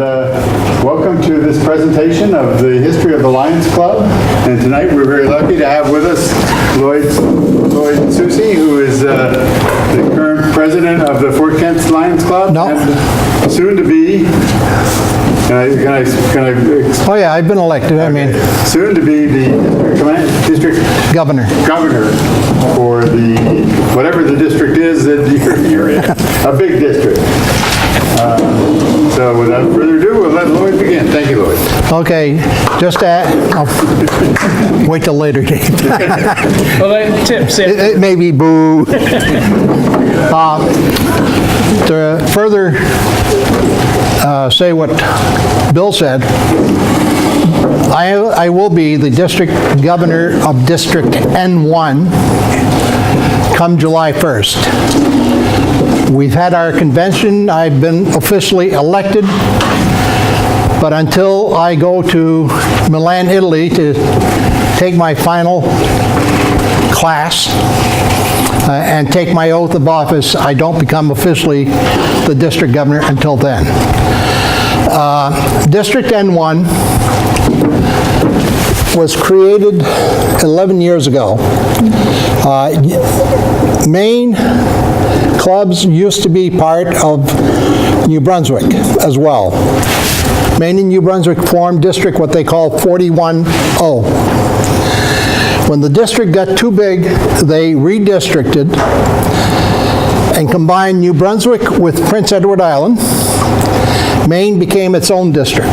welcome to this presentation of the history of the Lions Club. And tonight we're very lucky to have with us Lloyd Susie, who is the current president of the Fort Kent Lions Club. No. And soon to be, Oh yeah, I've been elected. I mean, soon to be the district governor for the, whatever the district is that you're in, a big district. So without further ado, we'll let Lloyd begin. Thank you, Lloyd. Okay, just I'll wait till later date. Well, tips. It may be boo. To further say what Bill said, I will be the district governor of District N1 come July 1st. We've had our convention. I've been officially elected, but until I go to Milan, Italy to take my final class and take my oath of office, I don't become officially the district governor until then. District N1 was created 11 years ago. Maine clubs used to be part of New Brunswick as well. Maine and New Brunswick formed district what they call 41-0. When the district got too big, they redistricted and combined New Brunswick with Prince Edward Island. Maine became its own district.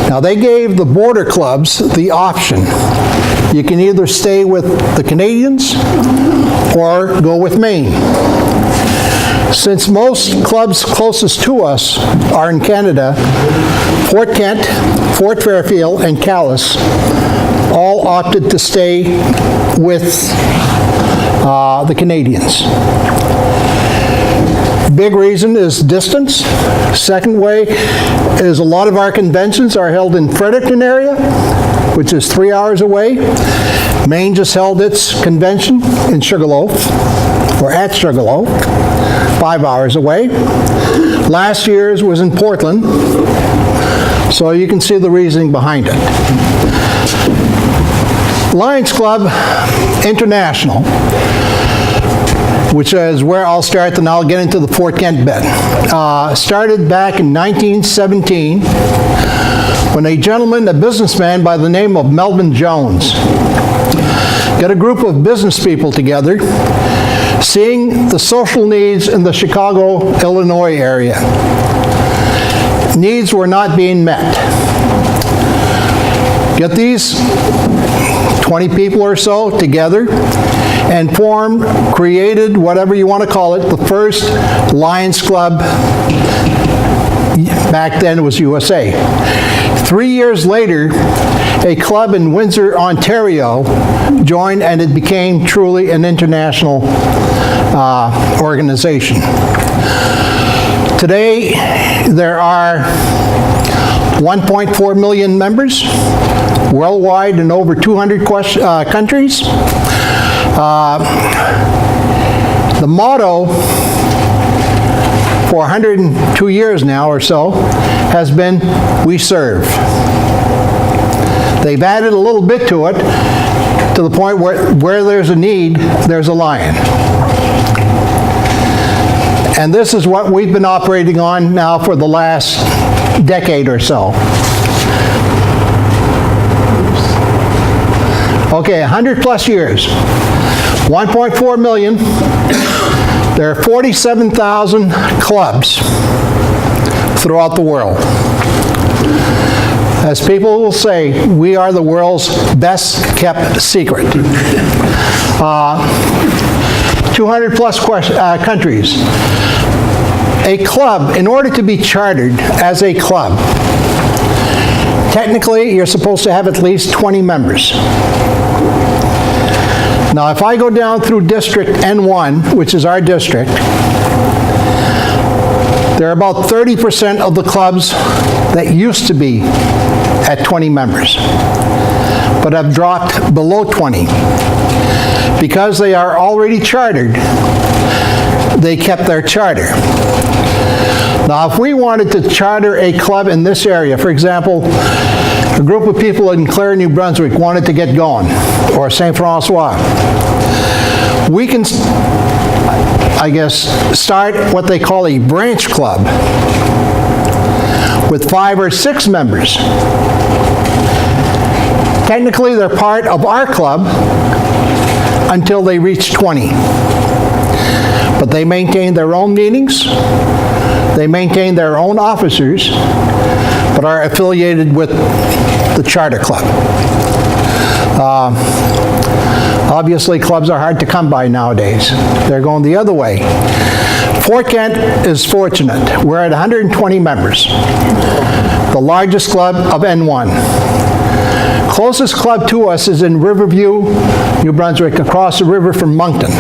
Now they gave the border clubs the option. You can either stay with the Canadians or go with Maine. Since most clubs closest to us are in Canada, Fort Kent, Fort Fairfield, and Calais all opted to stay with the Canadians. Big reason is distance. Second way is a lot of our conventions are held in Fredericton area, which is 3 hours away. Maine just held its convention in Sugarloaf, or at Sugarloaf, 5 hours away. Last year's was in Portland, so you can see the reasoning behind it. Lions Club International, which is where I'll start, and I'll get into the Fort Kent bit. Started back in 1917 when a gentleman, a businessman by the name of Melvin Jones, got a group of business people together, seeing the social needs in the Chicago, Illinois area. Needs were not being met. Get these 20 people or so together and created, whatever you want to call it, the first Lions Club. Back then it was USA. 3 years later, a club in Windsor, Ontario joined, and it became truly an international organization. Today, there are 1.4 million members worldwide in over 200 countries. The motto for 102 years now or so has been, "We serve." They've added a little bit to it, to the point where there's a need, there's a lion. And this is what we've been operating on now for the last decade or so. Okay, 100 plus years, 1.4 million. There are 47,000 clubs throughout the world. As people will say, we are the world's best kept secret. 200 plus countries. A club, in order to be chartered as a club, technically you're supposed to have at least 20 members. Now if I go down through District N1, which is our district, there are about 30% of the clubs that used to be at 20 members, but have dropped below 20. Because they are already chartered, they kept their charter. Now, if we wanted to charter a club in this area, for example, a group of people in Clare, New Brunswick wanted to get going, or St. Francois, we can, I guess, start what they call a branch club with 5 or 6 members. Technically, they're part of our club until they reach 20. But they maintain their own meetings, they maintain their own officers, but are affiliated with the charter club. Obviously, clubs are hard to come by nowadays. They're going the other way. Fort Kent is fortunate. We're at 120 members, the largest club of N1. Closest club to us is in Riverview, New Brunswick, across the river from Moncton.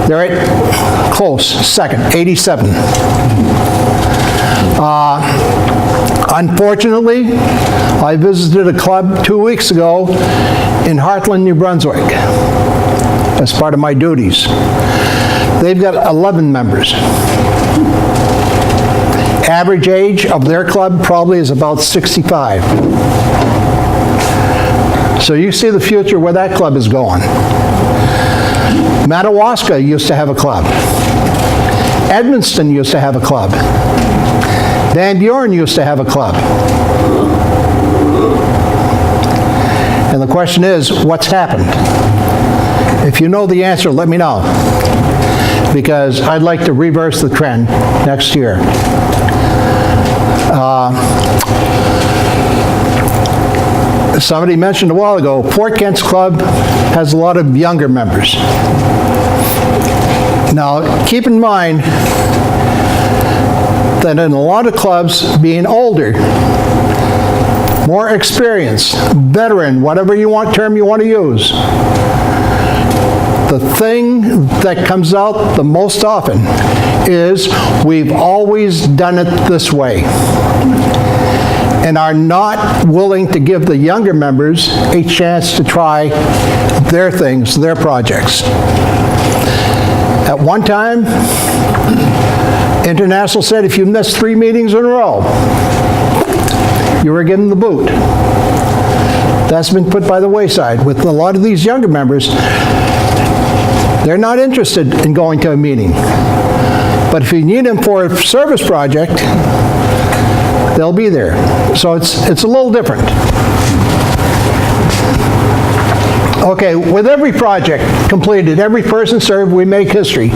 They're at close, second, 87. Unfortunately, I visited a club 2 weeks ago in Heartland, New Brunswick, as part of my duties. They've got 11 members. Average age of their club probably is about 65. So you see the future where that club is going. Madawaska used to have a club. Edmundston used to have a club. Van Buren used to have a club. And the question is, what's happened? If you know the answer, let me know, because I'd like to reverse the trend next year. Somebody mentioned a while ago, Fort Kent's club has a lot of younger members. Now, keep in mind that in a lot of clubs, being older, more experienced, veteran, whatever term you want to use, the thing that comes out the most often is we've always done it this way, and are not willing to give the younger members a chance to try their things, their projects. At one time, International said if you missed 3 meetings in a row, you were given the boot. That's been put by the wayside. With a lot of these younger members, they're not interested in going to a meeting. But if you need them for a service project, they'll be there. So it's a little different. Okay, with every project completed, every person served, we make history.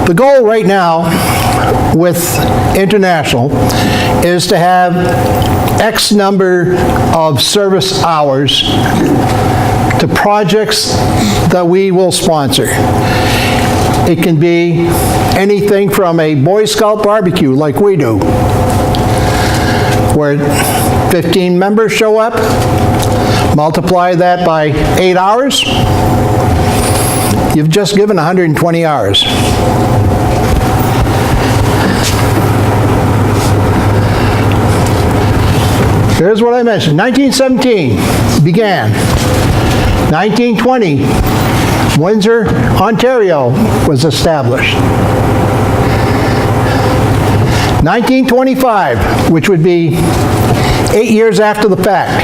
The goal right now with International is to have X number of service hours to projects that we will sponsor. It can be anything from a Boy Scout barbecue like we do, where 15 members show up, multiply that by 8 hours, you've just given 120 hours. Here's what I mentioned. 1917 began. 1920, Windsor, Ontario was established. 1925, which would be 8 years after the fact,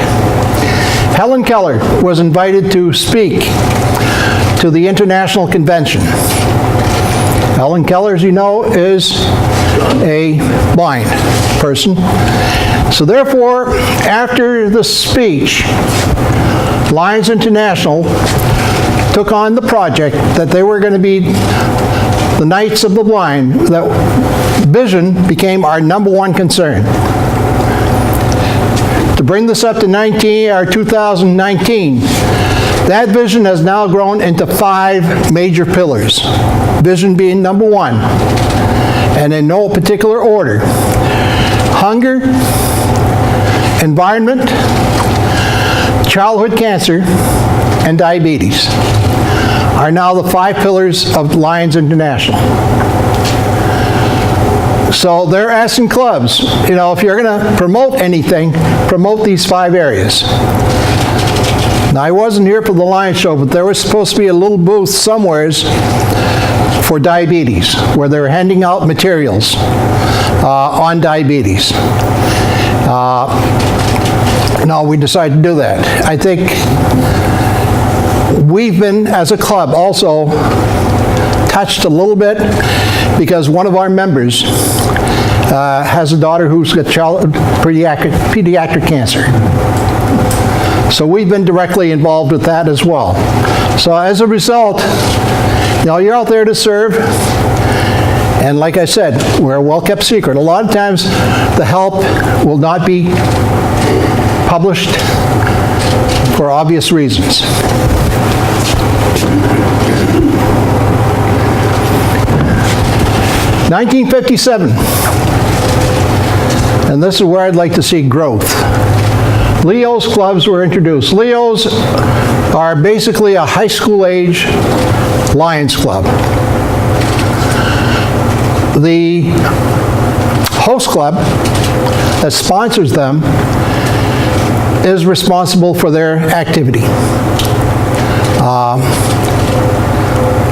Helen Keller was invited to speak to the International Convention. Helen Keller, as you know, is a blind person. So therefore, after the speech, Lions International took on the project that they were going to be the Knights of the Blind, that vision became our #1 concern. To bring this up to 2019, that vision has now grown into 5 major pillars. Vision being #1, and in no particular order. Hunger, environment, childhood cancer, and diabetes are now the 5 pillars of Lions International. So they're asking clubs, you know, if you're going to promote anything, promote these 5 areas. Now, I wasn't here for the Lions show, but there was supposed to be a little booth somewheres for diabetes, where they're handing out materials on diabetes. No, we decided to do that. I think we've been, as a club, also touched a little bit because one of our members has a daughter who's got pediatric cancer. So we've been directly involved with that as well. So as a result, you're out there to serve. And like I said, we're a well-kept secret. A lot of times the help will not be published for obvious reasons. (1957), and this is where I'd like to see growth. Leo's clubs were introduced. Leo's are basically a high school age Lions club. The host club that sponsors them is responsible for their activity.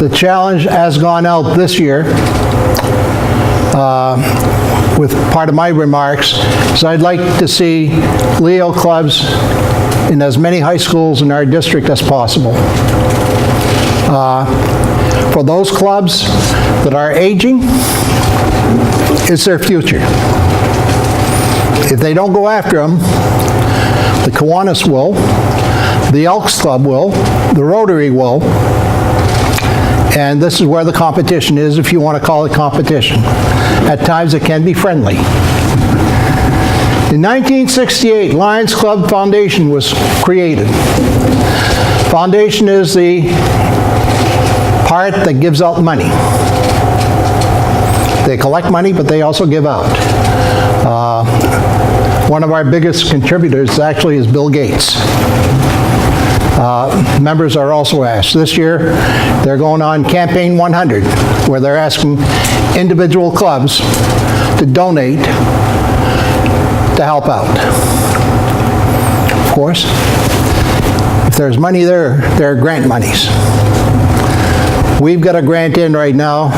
The challenge has gone out this year with part of my remarks, so I'd like to see Leo clubs in as many high schools in our district as possible. For those clubs that are aging, it's their future. If they don't go after them, the Kiwanis will, the Elks Club will, the Rotary will, and this is where the competition is, if you want to call it competition. At times it can be friendly. In 1968, Lions Club Foundation was created. Foundation is the part that gives out money. They collect money, but they also give out. One of our biggest contributors actually is Bill Gates. Members are also asked. This year, they're going on Campaign 100, where they're asking individual clubs to donate to help out. Of course, if there's money there are grant monies. We've got a grant in right now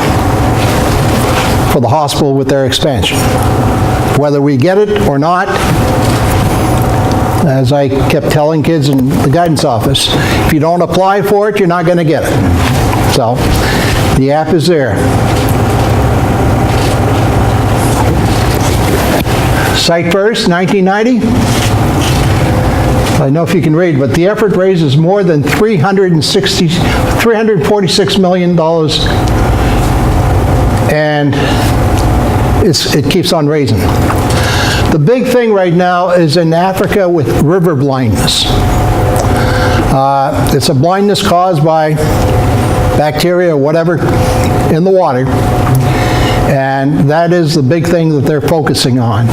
for the hospital with their expansion. Whether we get it or not, as I kept telling kids in the guidance office, if you don't apply for it, you're not going to get it. So, the app is there. Site First, 1990. I don't know if you can read, but the effort raises more than $346 million, and it keeps on raising. The big thing right now is in Africa with river blindness. It's a blindness caused by bacteria or whatever in the water, and that is the big thing that they're focusing on.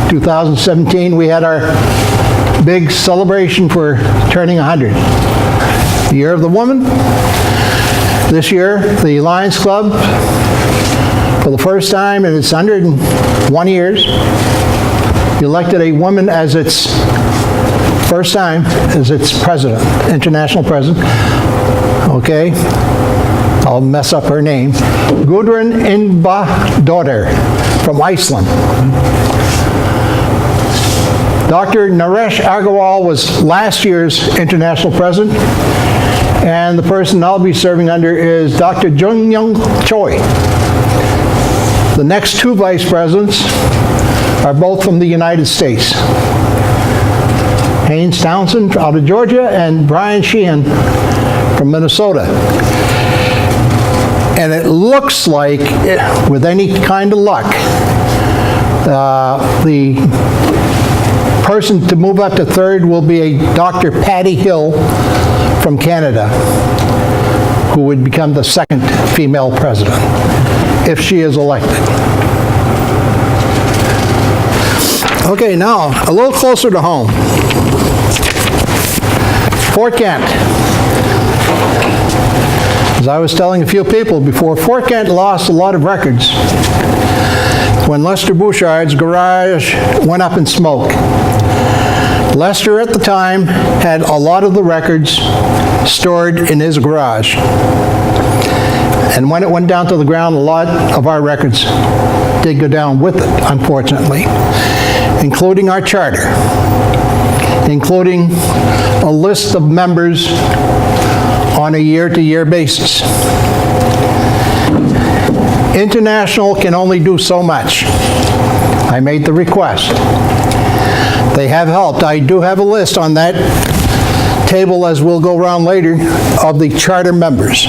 2017, we had our big celebration for turning 100. The Year of the Woman. This year, the Lions Club, for the first time in its 101 years, elected a woman as its first time as its president, international president. Okay, I'll mess up her name. Gudrun Inbadóttir from Iceland. Dr. Naresh Agarwal was last year's international president, and the person I'll be serving under is Dr. Jung-Young Choi. The next two vice presidents are both from the United States. Haynes Townsend out of Georgia and Brian Sheehan from Minnesota. And it looks like, with any kind of luck, the person to move up to third will be a Dr. Patty Hill from Canada, who would become the second female president, if she is elected. Okay, now, a little closer to home. Fort Kent. As I was telling a few people before, Fort Kent lost a lot of records when Lester Bouchard's garage went up in smoke. Lester at the time had a lot of the records stored in his garage. And when it went down to the ground, a lot of our records did go down with it, unfortunately, including our charter, including a list of members on a year-to-year basis. International can only do so much. I made the request. They have helped. I do have a list on that table, as we'll go around later, of the charter members.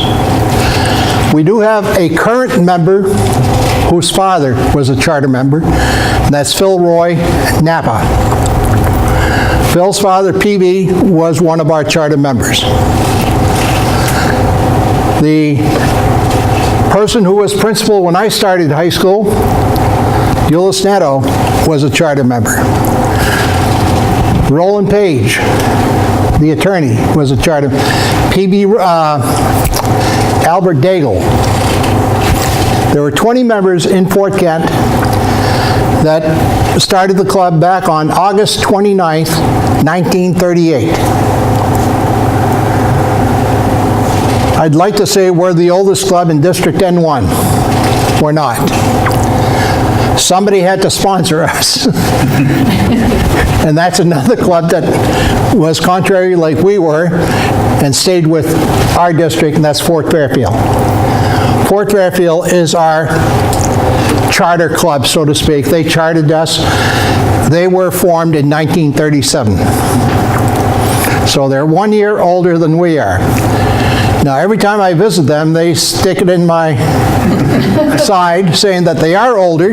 We do have a current member whose father was a charter member, and that's Phil Roy Napa. Phil's father, PB, was one of our charter members. The person who was principal when I started high school, Euless Netto, was a charter member. Roland Page, the attorney, was a charter. PB Albert Daigle. There were 20 members in Fort Kent that started the club back on August 29th, 1938. I'd like to say we're the oldest club in District N1. We're not. Somebody had to sponsor us. And that's another club that was contrary like we were and stayed with our district, and that's Fort Fairfield. Fort Fairfield is our charter club, so to speak. They chartered us. They were formed in 1937. So they're 1 year older than we are. Now, every time I visit them, they stick it in my side saying that they are older,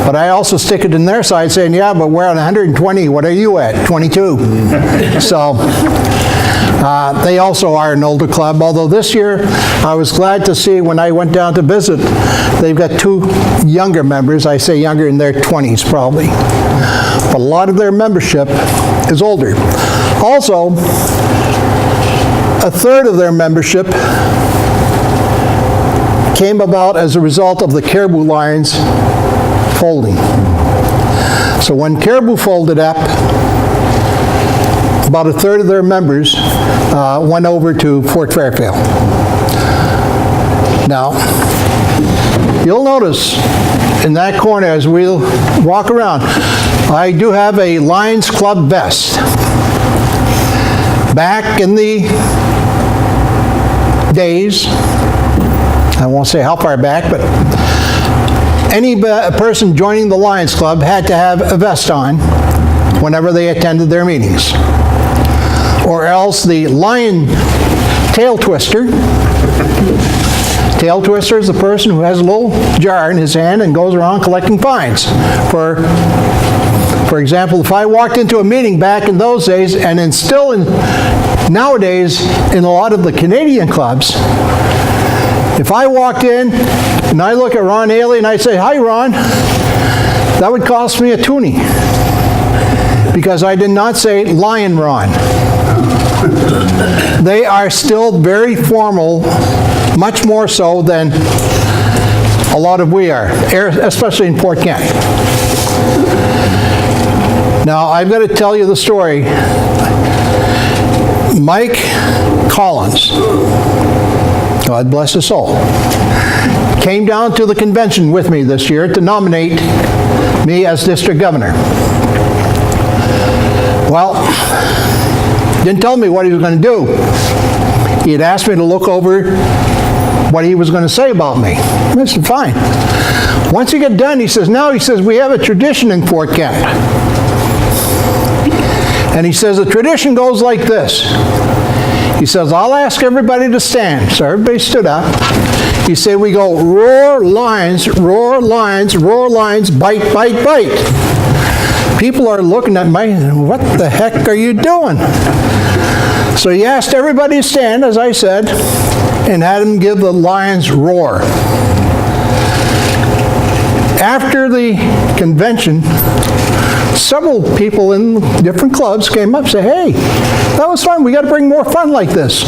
but I also stick it in their side saying, yeah, but we're on 120. What are you at? 22. So they also are an older club, although this year I was glad to see when I went down to visit, they've got 2 younger members. I say younger, in their 20s probably. But a lot of their membership is older. Also, a third of their membership came about as a result of the Caribou Lions folding. So when Caribou folded up, about a third of their members went over to Fort Fairfield. Now, you'll notice in that corner as we'll walk around, I do have a Lions Club vest. Back in the days, I won't say how far back, but any person joining the Lions Club had to have a vest on whenever they attended their meetings. Or else the lion tail twister. Tail twister is the person who has a little jar in his hand and goes around collecting fines. For example, if I walked into a meeting back in those days, and then still nowadays in a lot of the Canadian clubs, if I walked in and I look at Ron Haley and I say, "Hi, Ron," that would cost me a toonie because I did not say Lion Ron. They are still very formal, much more so than a lot of we are, especially in Fort Kent. Now, I've got to tell you the story. Mike Collins, God bless his soul, came down to the convention with me this year to nominate me as district governor. Well, didn't tell me what he was going to do. He had asked me to look over what he was going to say about me. I said, fine. Once he got done, he says, we have a tradition in Fort Kent. And he says, the tradition goes like this. He says, I'll ask everybody to stand. So everybody stood up. He said, we go, roar lions, roar lions, roar lions, bite, bite, bite. People are looking at me, what the heck are you doing? So he asked everybody to stand, as I said, and had him give the lions roar. After the convention, several people in different clubs came up and said, hey, that was fun. We got to bring more fun like this.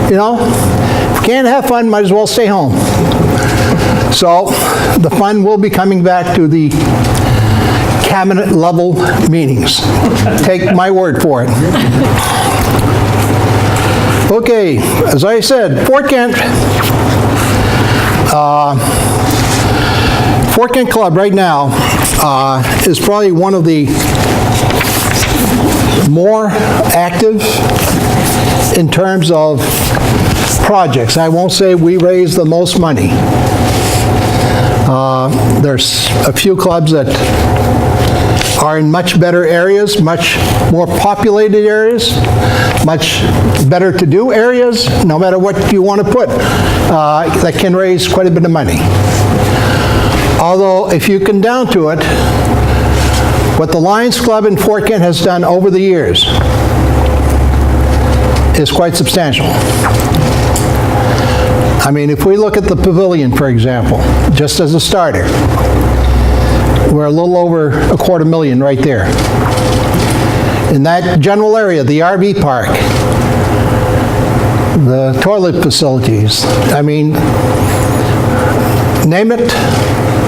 You know, if you can't have fun, might as well stay home. So the fun will be coming back to the cabinet level meetings. Take my word for it. Okay, as I said, Fort Kent Club right now is probably one of the more active in terms of projects. I won't say we raise the most money. There's a few clubs that are in much better areas, much more populated areas, much better to do areas, no matter what you want to put, that can raise quite a bit of money. Although, if you come down to it, what the Lions Club in Fort Kent has done over the years is quite substantial. I mean, if we look at the pavilion, for example, just as a starter, we're a little over $250,000 right there. In that general area, the RV park, the toilet facilities, I mean, name it.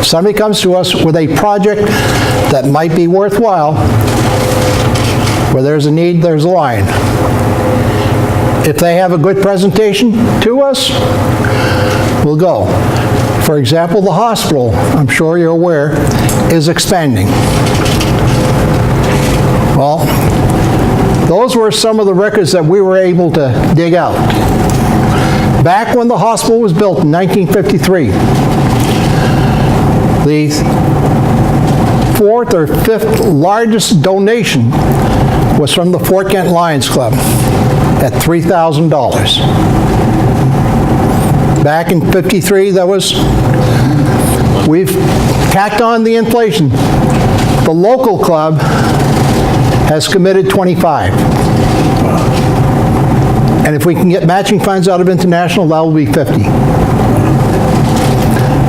Somebody comes to us with a project that might be worthwhile. Where there's a need, there's a line. If they have a good presentation to us, we'll go. For example, the hospital, I'm sure you're aware, is expanding. Well, those were some of the records that we were able to dig out. Back when the hospital was built in 1953, the fourth or fifth largest donation was from the Fort Kent Lions Club at $3,000. Back in 53, we've tacked on the inflation. The local club has committed 25. And if we can get matching funds out of international, that will be 50.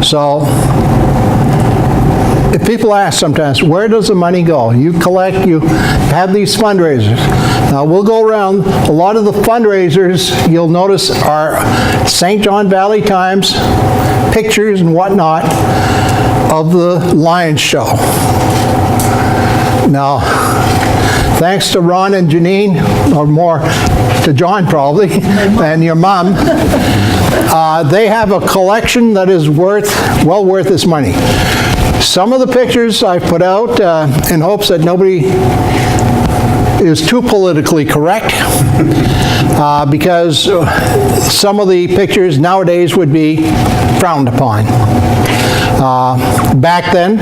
So, if people ask sometimes, where does the money go? You collect, you have these fundraisers. Now, we'll go around. A lot of the fundraisers, you'll notice, are St. John Valley Times, pictures and whatnot of the Lions Show. Now, thanks to Ron and Janine, or more to John probably, and your mom, they have a collection that is well worth its money. Some of the pictures I've put out in hopes that nobody is too politically correct, because some of the pictures nowadays would be frowned upon. Back then,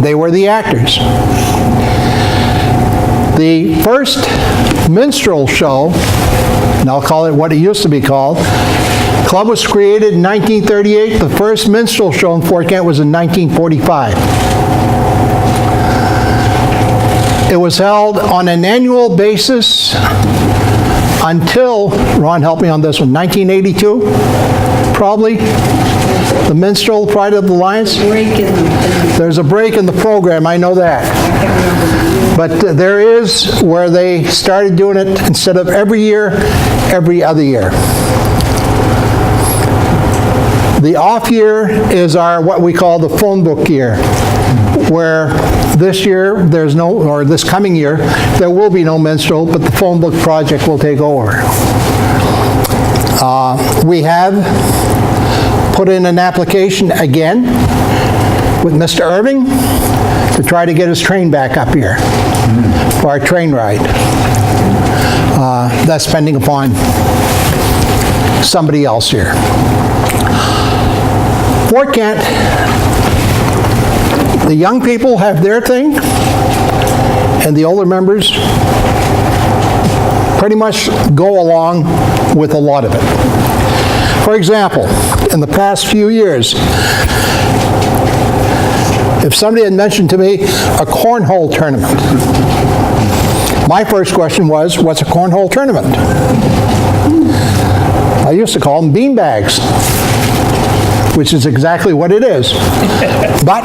they were the actors. The first minstrel show, and I'll call it what it used to be called, club was created in 1938. The first minstrel show in Fort Kent was in 1945. It was held on an annual basis until, Ron, help me on this one, 1982, probably? The minstrel, Pride of the Lions? There's a break in the program, I know that. But there is where they started doing it instead of every year, every other year. The off year is our, what we call the phone book year, where this year there's no, or this coming year, there will be no minstrel, but the phone book project will take over. We have put in an application again with Mr. Irving to try to get his train back up here for our train ride. That's pending upon somebody else here. Fort Kent, the young people have their thing, and the older members pretty much go along with a lot of it. For example, in the past few years, if somebody had mentioned to me a cornhole tournament, my first question was, what's a cornhole tournament? I used to call them bean bags, which is exactly what it is. But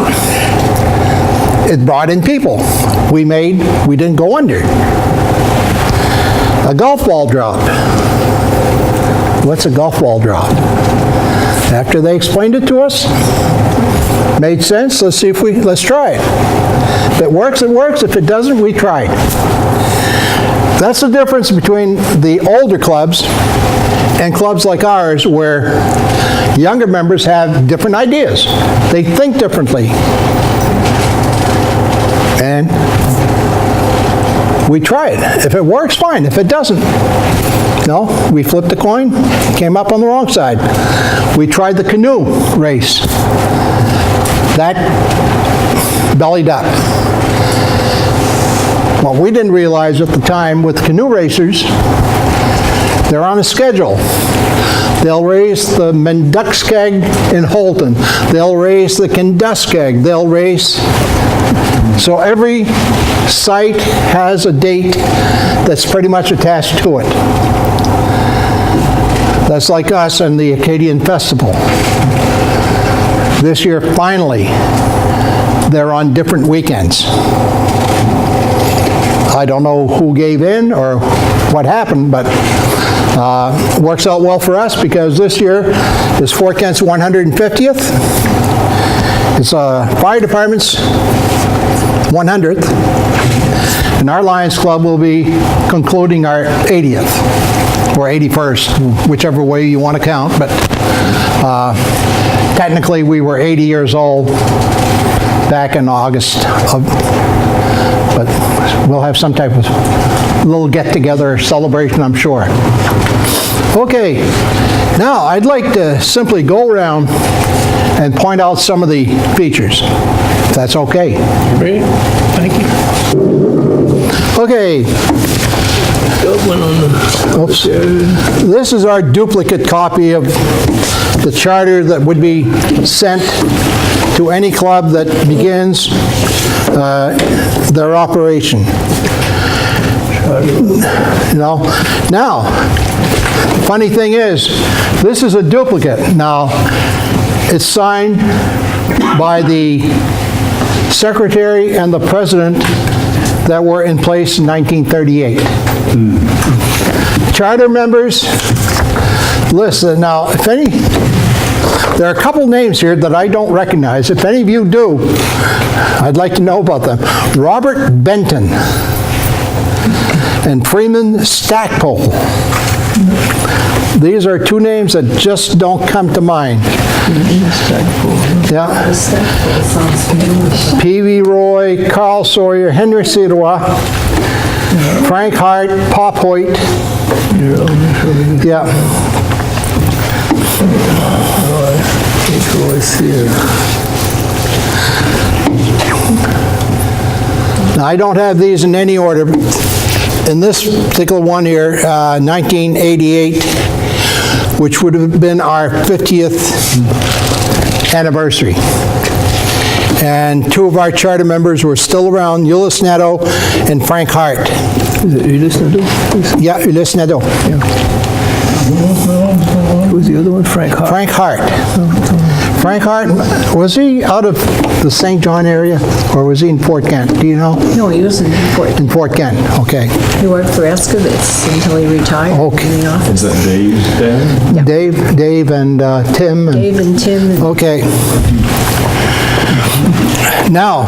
it brought in people. We didn't go under. A golf ball drop. What's a golf ball drop? After they explained it to us, made sense, let's try it. If it works, it works. If it doesn't, we tried. That's the difference between the older clubs and clubs like ours, where younger members have different ideas. They think differently. And we try it. If it works, fine. If it doesn't, no, we flipped the coin, came up on the wrong side. We tried the canoe race. That bellied up. What we didn't realize at the time with canoe racers, they're on a schedule. They'll race the Menduxkeg in Holton. They'll race the Kenduskeg. They'll race. So every site has a date that's pretty much attached to it. That's like us and the Acadian Festival. This year, finally, they're on different weekends. I don't know who gave in or what happened, but works out well for us because this year is Fort Kent's 150th. It's fire department's 100th, and our Lions Club will be concluding our 80th or 81st, whichever way you want to count, but technically we were 80 years old back in August, but we'll have some type of little get-together celebration, I'm sure. Okay, now I'd like to simply go around and point out some of the features, if that's okay. Great, thank you. Okay. Got one on the... Oops. This is our duplicate copy of the charter that would be sent to any club that begins their operation. You know, now, funny thing is, this is a duplicate. Now, it's signed by the secretary and the president that were in place in 1938. Charter members, listen, now, if any, there are a couple names here that I don't recognize. If any of you do, I'd like to know about them. Robert Benton and Freeman Stackpole. These are two names that just don't come to mind. Yeah. P.V. Roy, Carl Sawyer, Henry Sirois, Frank Hart, Pop Hoyt. Yeah. Now, I don't have these in any order. In this particular one here, 1988, which would have been our 50th anniversary. And two of our charter members were still around, Ulyss Nadeau and Frank Hart. Is it Ulyss Nadeau? Yeah, Ulyss Nadeau. Yeah. Who's the other one? Frank Hart? Frank Hart. Frank Hart, was he out of the St. John area, or was he in Fort Kent? Do you know? No, he was in Fort. In Fort Kent, okay. He worked for Escovitz until he retired Okay. in the office. Is that Dave's dad? Yeah. Dave and Tim. And, Dave and Tim and okay. Now,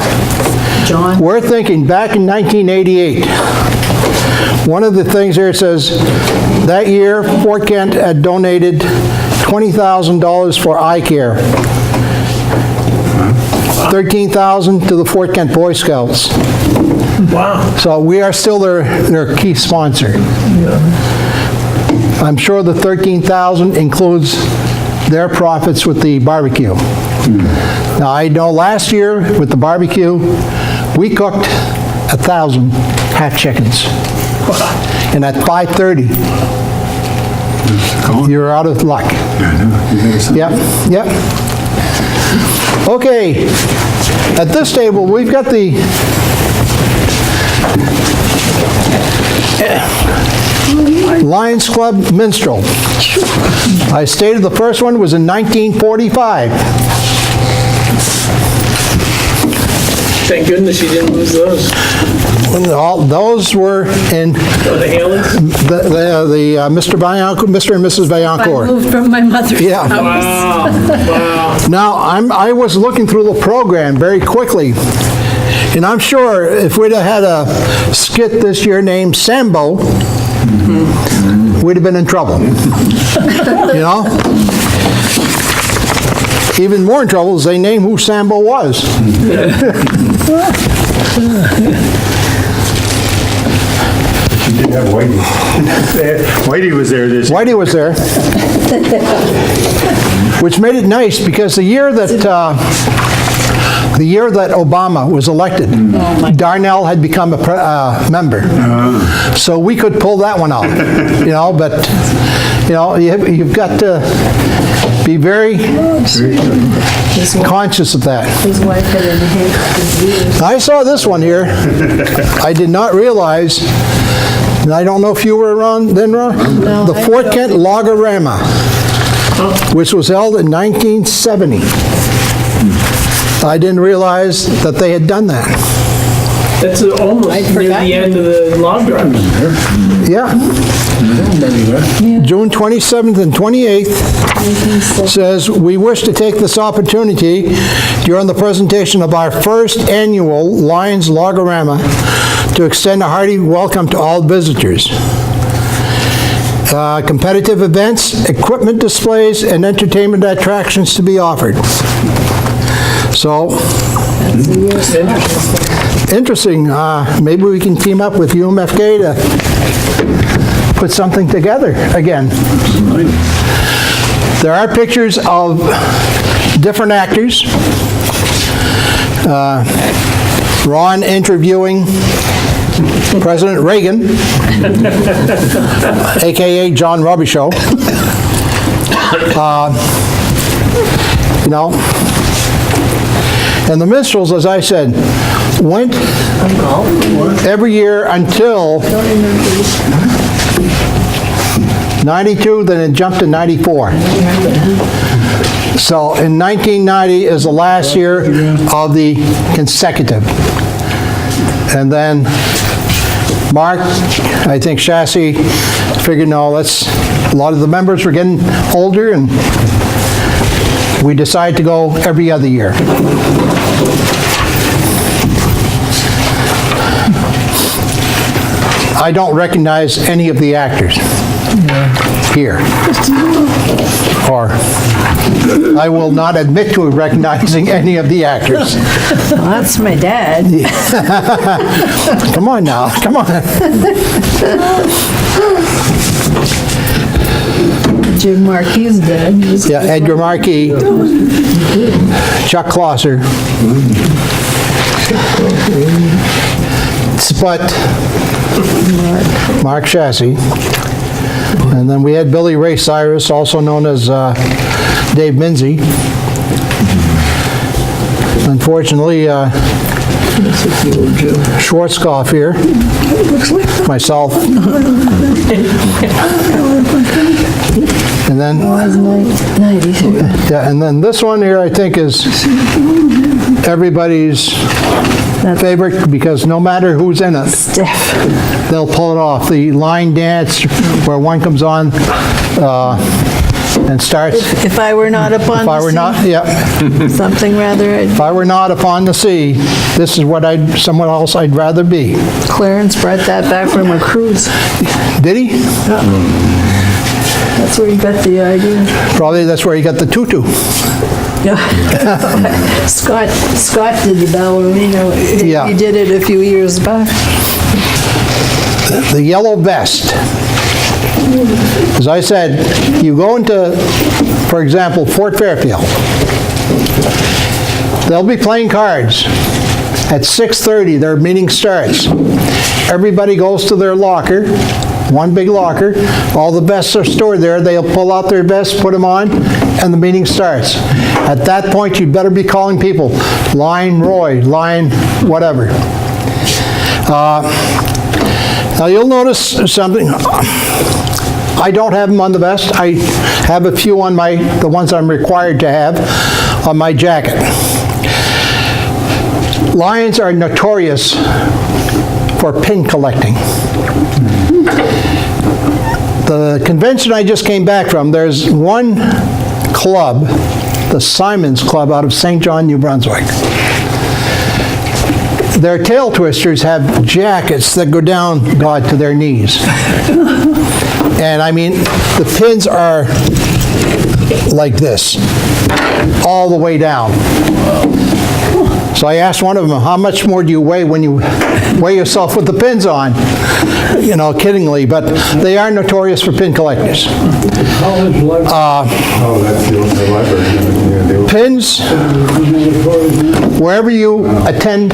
John. we're thinking back in 1988. One of the things here says, that year, Fort Kent had donated $20,000 for eye care. $13,000 to the Fort Kent Boy Scouts. Wow. So we are still their key sponsor. I'm sure the $13,000 includes their profits with the barbecue. Now, I know last year with the barbecue, we cooked 1,000 half chickens. And at 5:30, you're out of luck. Yep, yep. Okay, at this table, we've got the Lions Club Minstrel. I stated the first one was in 1945. Thank goodness you didn't lose those. All those were in Oh, the Halens? the Mr. and Mrs. I Vaillancourt. moved from my mother's Yeah. house. Wow. Wow. Now, I was looking through the program very quickly, And I'm sure if we'd have had a skit this year named Sambo, we'd have been in trouble. You know? Even more in trouble is they named who Sambo was. You did have Whitey. Whitey was there this year. Whitey was there. Which made it nice because the year that Obama was elected, Darnell had become a member. So we could pull that one out, you know, but, you know, you've got to be very conscious of that. His wife had a disease. I saw this one here. I did not realize, and I don't know if you were around then, Ron? No, The I Fort don't. Kent Logorama, which was held in 1970. I didn't realize that they had done that. That's almost near forgot. the end of the log drive. Yeah. June 27th and 28th says, "We wish to take this opportunity during the presentation of our first annual Lions Logorama to extend a hearty welcome to all visitors. Competitive events, equipment displays, and entertainment attractions to be offered." So, interesting. Maybe we can team up with UMFK to put something together again. There are pictures of different actors. Ron interviewing President Reagan, AKA John Robichaud. You know, and the minstrels, as I said, went every year until 92, then it jumped to 94. So in 1990 is the last year of the consecutive. And then Mark, I think Chassis figured, no, a lot of the members were getting older, and we decided to go every other year. I don't recognize any of the actors here. Or I will not admit to recognizing any of the actors. Well, that's my dad. Come on now, come on. Jim Marquis' dad. He was- Yeah, Edgar Markey, Chuck Closser. But Mark Chassis. And then we had Billy Ray Cyrus, also known as Dave Minzy. Unfortunately, Schwarzkopf here, myself. And then, yeah, and then this one here, I think, is everybody's favorite, because no matter who's in it, Stiff. they'll pull it off. The line dance where one comes on and starts. If I were not upon If I were not, yeah, something rather, if I were not upon the sea, this is what someone else I'd rather be. Clarence brought that back from a cruise. Did he? That's where he got the idea. Probably that's where he got the tutu. Scott did the ballerina. Yeah. He did it a few years back. The yellow vest. As I said, you go into, for example, Fort Fairfield. They'll be playing cards. At 6:30, their meeting starts. Everybody goes to their locker, one big locker. All the vests are stored there. They'll pull out their vests, put them on, and the meeting starts. At that point, you better be calling people. Line Roy, line whatever. Now you'll notice something. I don't have them on the vest. I have a few on the ones I'm required to have on my jacket. Lions are notorious for pin collecting. The convention I just came back from, there's one club, the Simon's Club out of St. John, New Brunswick. Their tail twisters have jackets that go down, God, to their knees. And I mean, the pins are like this, all the way down. So I asked one of them, how much more do you weigh when you weigh yourself with the pins on? You know, kiddingly, but they are notorious for pin collectors. Oh, that's the library. Pins, wherever you attend,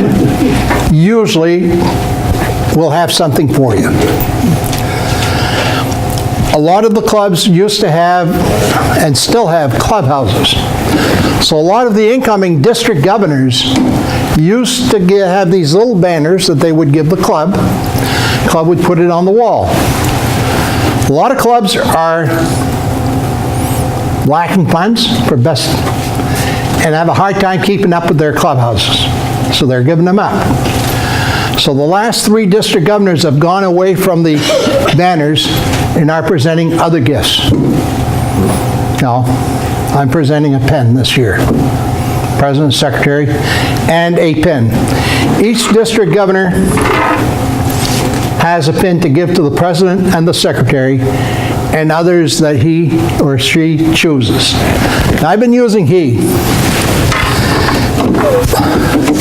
usually will have something for you. A lot of the clubs used to have, and still have, clubhouses. So a lot of the incoming district governors used to have these little banners that they would give the club. The club would put it on the wall. A lot of clubs are lacking funds for best, and have a hard time keeping up with their clubhouses. So they're giving them up. So the last 3 district governors have gone away from the banners and are presenting other gifts. Now, I'm presenting a pen this year. President, Secretary, and a pen. Each district governor has a pen to give to the President and the Secretary and others that he or she chooses. Now, I've been using he.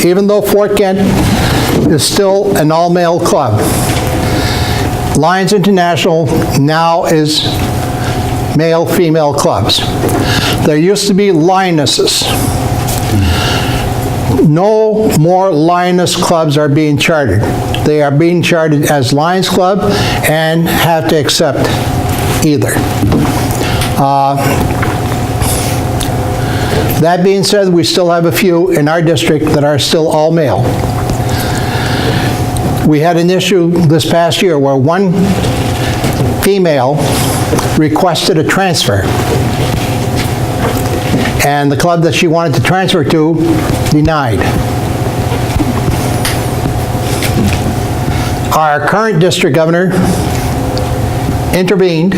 Even though Fort Kent is still an all-male club, Lions International now is male-female clubs. There used to be lionesses. No more lioness clubs are being chartered. They are being chartered as Lions Club and have to accept either. That being said, we still have a few in our district that are still all male. We had an issue this past year where one female requested a transfer, and the club that she wanted to transfer to denied. Our current district governor intervened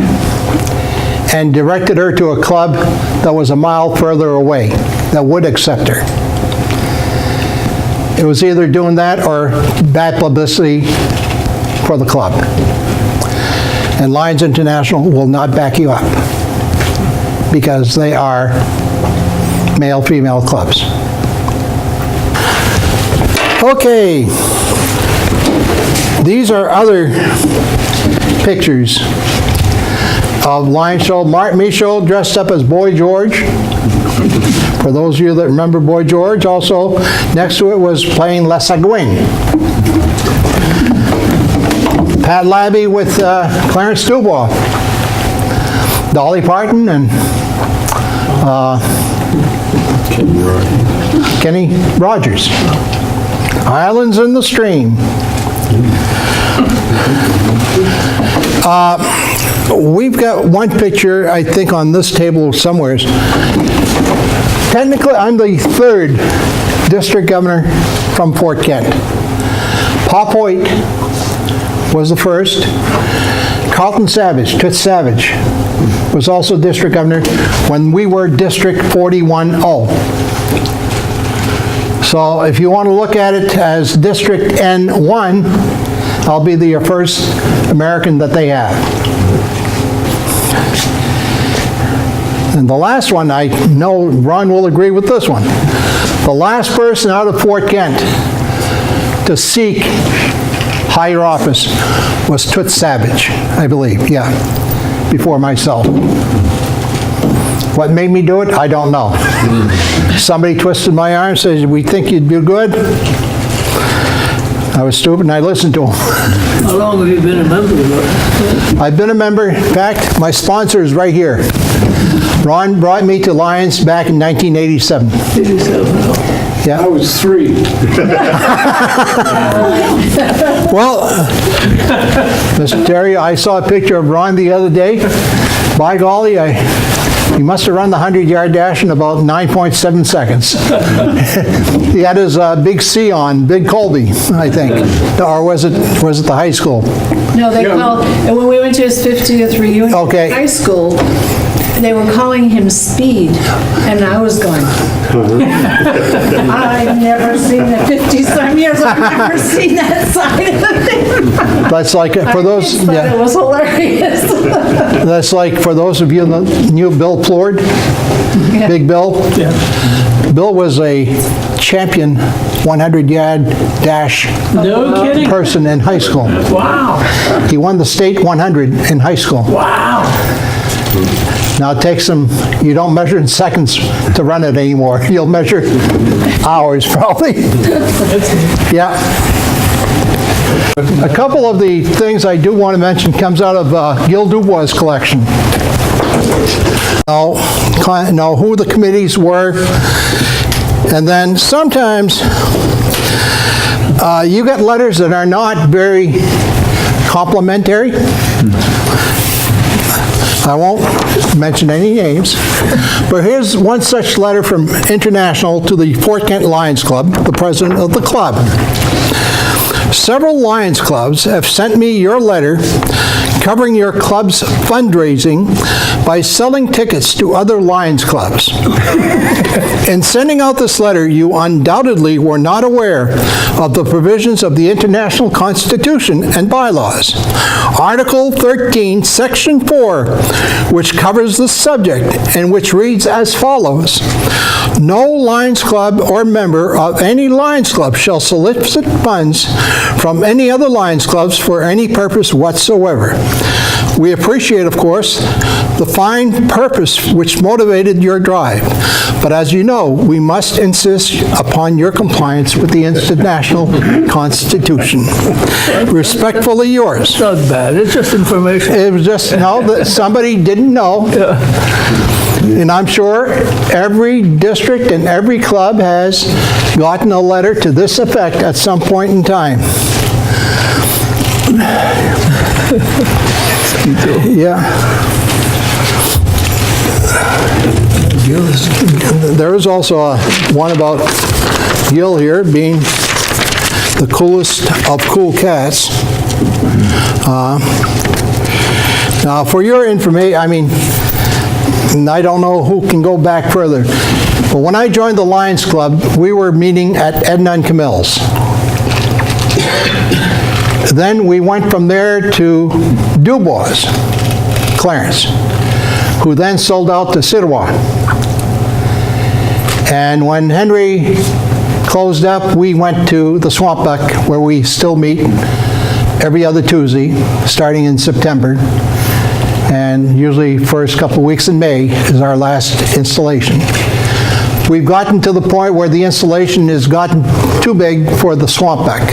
and directed her to a club that was a mile further away that would accept her. It was either doing that or bad publicity for the club. And Lions International will not back you up because they are male-female clubs. Okay. These are other pictures of Lion Show. Mark Michaud dressed up as Boy George. For those of you that remember Boy George, also next to it was playing La Sagouine. Pat Labby with Clarence Dubois. Dolly Parton and Kenny Rogers. Islands in the Stream. We've got one picture, I think, on this table somewhere. Technically, I'm the 3rd district governor from Fort Kent. Pop Hoyt was the first. Carlton Savage, Toots Savage, was also district governor when we were District 41-0. So if you want to look at it as District N1, I'll be the first American that they have. And the last one, I know Ron will agree with this one. The last person out of Fort Kent to seek higher office was Toots Savage, I believe, yeah, before myself. What made me do it? I don't know. Somebody twisted my arm, says, we think you'd be good. I was stupid and I listened to him. How long have you been a member of it? I've been a member. In fact, my sponsor is right here. Ron brought me to Lions back in 1987. 87. Yeah. I was 3. Well, Mr. Terry, I saw a picture of Ron the other day. By golly, he must have run the 100-yard dash in about 9.7 seconds. He had his big C on, Big Colby, I think. Or was it the high school? No, they called, and when we went to his 50th reunion Okay. in high school, they were calling him Speed, and I was going, I've never seen in 50-some years, I've never seen that side of the thing. That's like, for those, But yeah, it was hilarious. that's like, for those of you that knew Bill Plord, Big Bill. Bill was a champion 100-yard dash No kidding? person in high school. Wow, He won the state 100 in high school. wow. Now it takes him, you don't measure in seconds to run it anymore. You'll measure hours probably. Yeah. A couple of the things I do want to mention comes out of Gil Dubois' collection. Know who the committees were, and then sometimes you get letters that are not very complimentary. I won't mention any names, but here's one such letter from International to the Fort Kent Lions Club, the president of the club. Several Lions clubs have sent me your letter covering your club's fundraising by selling tickets to other Lions clubs. In sending out this letter, you undoubtedly were not aware of the provisions of the International Constitution and bylaws. Article 13, Section 4, which covers the subject and which reads as follows: no Lions Club or member of any Lions Club shall solicit funds from any other Lions clubs for any purpose whatsoever. We appreciate, of course, the fine purpose which motivated your drive, but as you know, we must insist upon your compliance with the International Constitution. Respectfully yours. It's not bad, it's just information. It was just, no, that somebody didn't know. And I'm sure every district and every club has gotten a letter to this effect at some point in time. Yeah. There is also one about Gil here being the coolest of cool cats. Now, for your information, I mean, I don't know who can go back further, but when I joined the Lions Club, we were meeting at Edna and Camille's. Then we went from there to Dubois, Clarence, who then sold out to Sittawa. And when Henry closed up, we went to the Swampbuck, where we still meet every other Tuesday, starting in September. And usually first couple of weeks in May is our last installation. We've gotten to the point where the installation has gotten too big for the Swampbuck.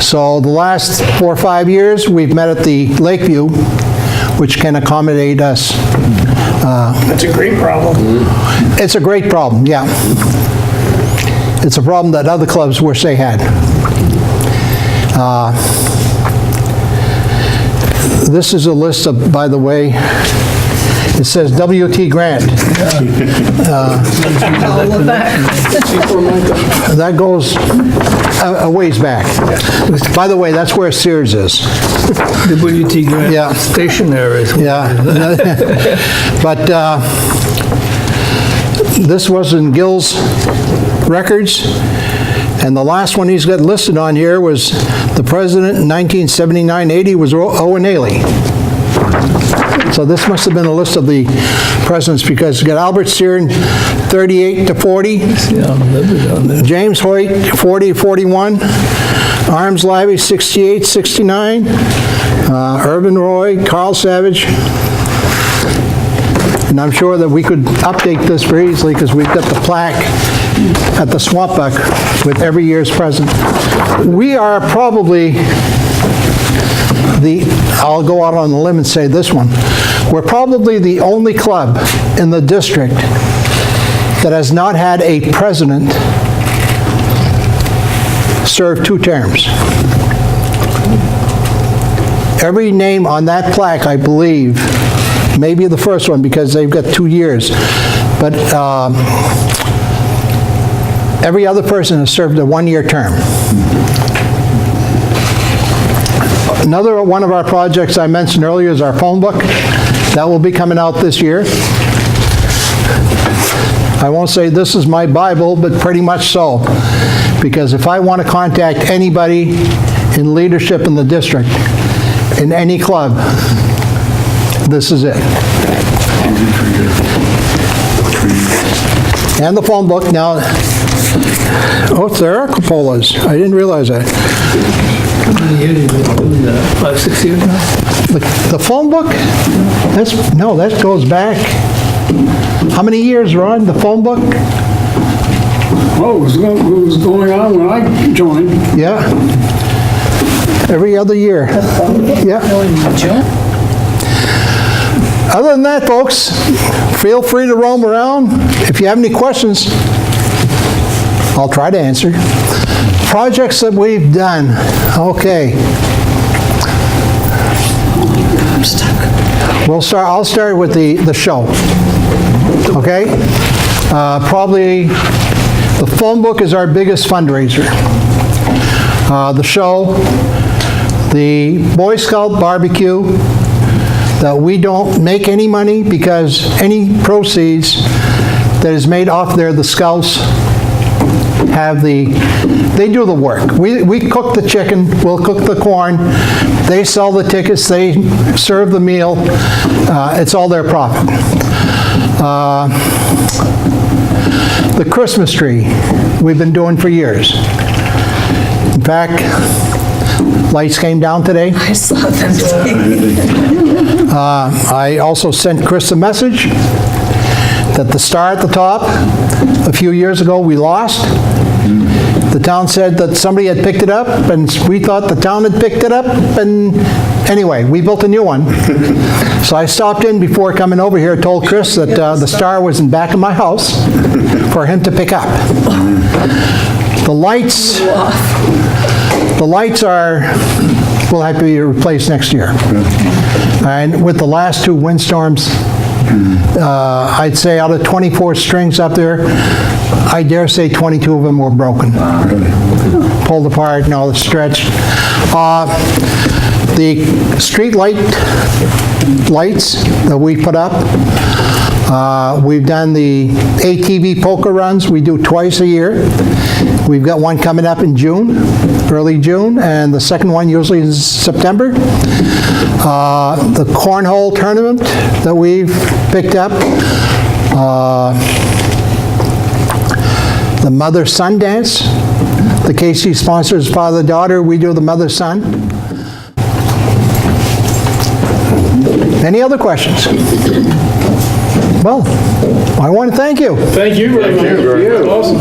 So the last 4 or 5 years, we've met at the Lakeview, which can accommodate us. That's a great problem. It's a great problem, yeah. It's a problem that other clubs wish they had. This is a list of, by the way, it says W.T. Grant. That goes a ways back. By the way, that's where Sears is. WT Grant Yeah. stationery is what Yeah. But this was in Gil's records, and the last one he's got listed on here was the president in 1979-80 was Owen Ailey. So this must have been a list of the presidents, because you got Albert Searing, 38 to 40. Yeah, living on there. James Hoyt, 40 to 41. Arms Lively, 68, 69. Irvin Roy, Carl Savage. And I'm sure that we could update this very easily, because we've got the plaque at the Swampbuck with every year's president. We are probably I'll go out on a limb and say this one, we're probably the only club in the district that has not had a president serve 2 terms. Every name on that plaque, I believe, maybe the first one because they've got 2 years, but every other person has served a 1-year term. Another one of our projects I mentioned earlier is our phone book. That will be coming out this year. I won't say this is my Bible, but pretty much so. Because if I want to contact anybody in leadership in the district, in any club, this is it. And the phone book. Now, there are cupolas. I didn't realize that. How many years have you been doing that? 5, 6 years now? The phone book? No, that goes back. How many years, Ron, the phone book? Well, it was going on when I joined. Yeah. Every other year. Yeah. Other than that, folks, feel free to roam around. If you have any questions, I'll try to answer. Projects that we've done. Okay. I'll start with the show. Okay? Probably the phone book is our biggest fundraiser. The show, the Boy Scout barbecue, that we don't make any money because any proceeds that is made off there, the Scouts they do the work. We cook the chicken, we'll cook the corn, they sell the tickets, they serve the meal, it's all their profit. The Christmas tree, we've been doing for years. In fact, lights came down today. I saw them today. I also sent Chris a message that the star at the top, a few years ago, we lost. The town said that somebody had picked it up, and we thought the town had picked it up, and anyway, we built a new one. So I stopped in before coming over here, told Chris that the star was in back of my house for him to pick up. The lights will have to be replaced next year. And with the last 2 windstorms, I'd say out of 24 strings up there, I dare say 22 of them were broken. Pulled apart and all the stretched. The street lights that we put up, we've done the ATV poker runs. We do twice a year. We've got one coming up in June, early June, and the second one usually is September. The cornhole tournament that we've picked up. The mother-son dance. The KC sponsors father-daughter. We do the mother-son. Any other questions? Well, I want to thank you. Thank you very much. very much. Awesome.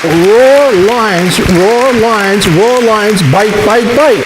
Roar lines, bite, bite, bite.